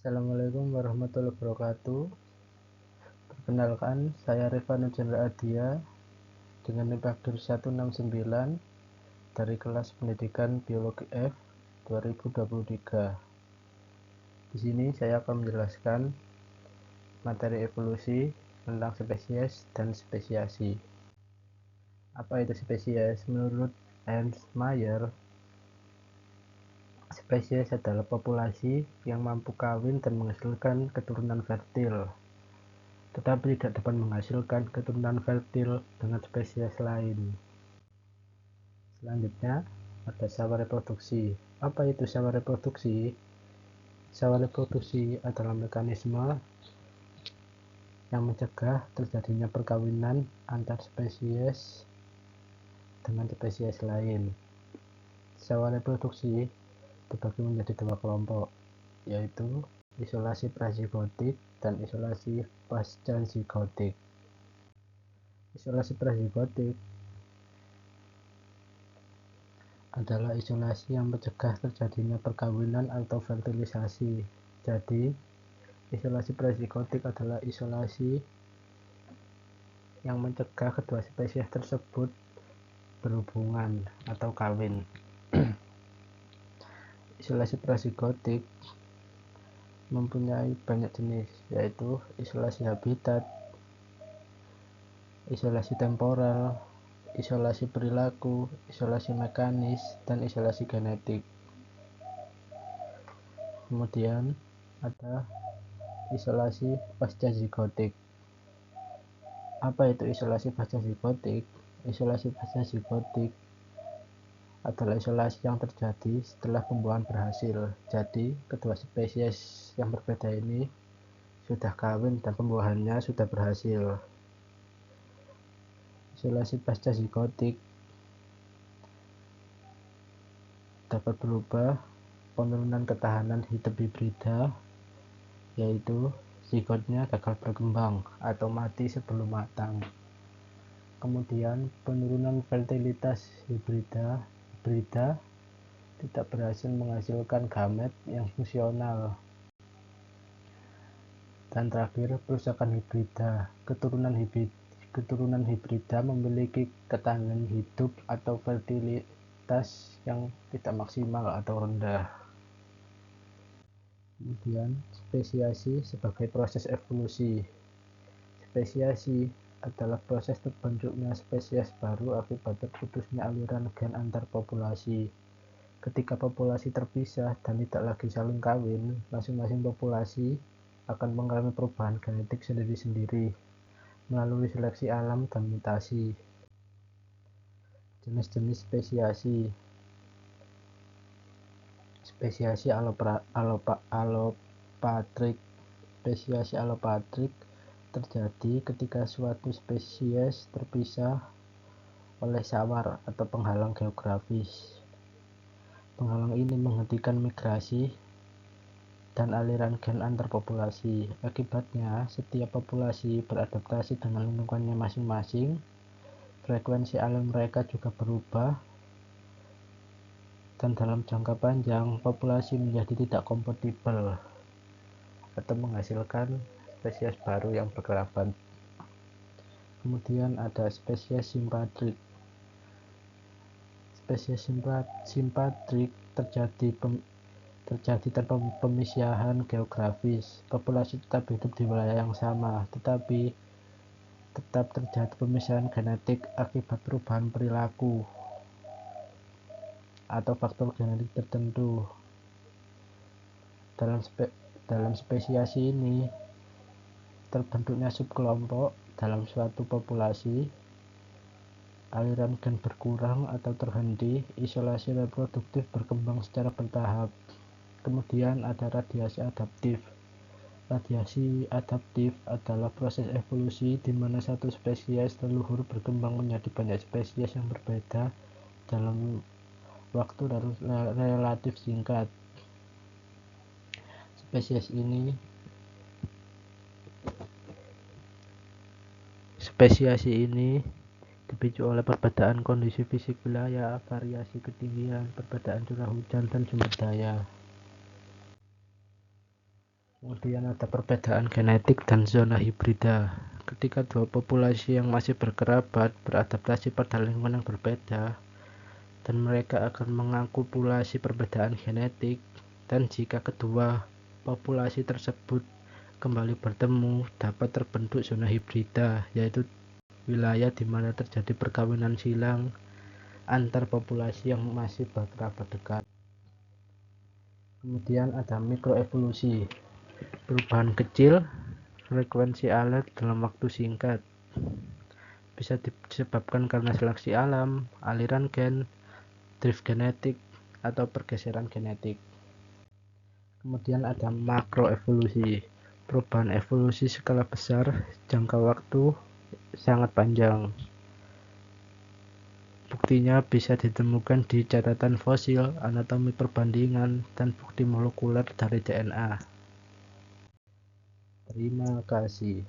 Assalamualaikum warahmatullahi wabarakatuh. Perkenalkan, saya Rifano Chandra Adia dengan NIM 169 dari kelas Pendidikan Biologi F 2023. Di sini saya akan menjelaskan materi evolusi tentang spesies dan spesiasi. Apa itu spesies? Menurut Ernst Mayr, spesies adalah populasi yang mampu kawin dan menghasilkan keturunan fertil, tetapi tidak dapat menghasilkan keturunan fertil dengan spesies lain. Selanjutnya, ada sawa reproduksi. Apa itu sawa reproduksi? Sawa reproduksi adalah mekanisme yang mencegah terjadinya perkawinan antar spesies dengan spesies lain. Sawa reproduksi dibagi menjadi dua kelompok, yaitu isolasi prazigotik dan isolasi pascazigotik. Isolasi prazigotik adalah isolasi yang mencegah terjadinya perkawinan atau fertilisasi. Jadi, isolasi prazigotik adalah isolasi yang mencegah kedua spesies tersebut berhubungan atau kawin. Isolasi prazigotik mempunyai banyak jenis, yaitu isolasi habitat, isolasi temporal, isolasi perilaku, isolasi mekanis, dan isolasi genetik. Kemudian ada isolasi pascazigotik. Apa itu isolasi pascazigotik? Isolasi pascazigotik adalah isolasi yang terjadi setelah pembuahan berhasil. Jadi, kedua spesies yang berbeda ini sudah kawin dan pembuahannya sudah berhasil. Isolasi pascazigotik dapat berupa penurunan ketahanan hidup hibrida, yaitu zigotnya gagal berkembang atau mati sebelum matang. Kemudian penurunan fertilitas hibrida tidak berhasil menghasilkan gamet yang fungsional. Dan terakhir, perusakan hibrida. Keturunan hibrida memiliki ketahanan hidup atau fertilitas yang tidak maksimal atau rendah. Kemudian, spesiasi sebagai proses evolusi. Spesiasi adalah proses terbentuknya spesies baru akibat terputusnya aliran gen antar populasi. Ketika populasi terpisah dan tidak lagi saling kawin, masing-masing populasi akan mengalami perubahan genetik sendiri-sendiri melalui seleksi alam dan mutasi. Jenis-jenis spesiasi. Spesiasi allopatrik. Spesiasi allopatrik terjadi ketika suatu spesies terpisah oleh sawar atau penghalang geografis. Penghalang ini menghentikan migrasi dan aliran gen antar populasi. Akibatnya, setiap populasi beradaptasi dengan lingkungannya masing-masing. Frekuensi alam mereka juga berubah, dan dalam jangka panjang, populasi menjadi tidak kompatibel atau menghasilkan spesies baru yang berkerabat. Kemudian ada spesies simpatrik. Spesies simpatrik terjadi tanpa pemisahan geografis. Populasi tetap hidup di wilayah yang sama, tetapi tetap terjadi pemisahan genetik akibat perubahan perilaku atau faktor genetik tertentu. Dalam spesiasi ini terbentuknya subkelompok dalam suatu populasi, aliran gen berkurang atau terhenti, isolasi reproduktif berkembang secara bertahap. Kemudian ada radiasi adaptif. Radiasi adaptif adalah proses evolusi di mana satu spesies leluhur berkembang menjadi banyak spesies yang berbeda dalam waktu relatif singkat. Spesiasi ini dipicu oleh perbedaan kondisi fisik wilayah, variasi ketinggian, perbedaan curah hujan, dan sumber daya. Kemudian ada perbedaan genetik dan zona hibrida. Ketika dua populasi yang masih berkerabat beradaptasi pada lingkungan yang berbeda, dan mereka akan mengakupulasi perbedaan genetik, dan jika kedua populasi tersebut kembali bertemu, dapat terbentuk zona hibrida, yaitu wilayah di mana terjadi perkawinan silang antar populasi yang masih berkerabat dekat. Kemudian ada mikroevolusi, perubahan kecil frekuensi alert dalam waktu singkat, bisa disebabkan karena seleksi alam, aliran gen, drift genetik, atau pergeseran genetik. Kemudian ada makroevolusi, perubahan evolusi skala besar, jangka waktu sangat panjang. Buktinya bisa ditemukan di catatan fosil, anatomi perbandingan, dan bukti molekuler dari DNA. Terima kasih.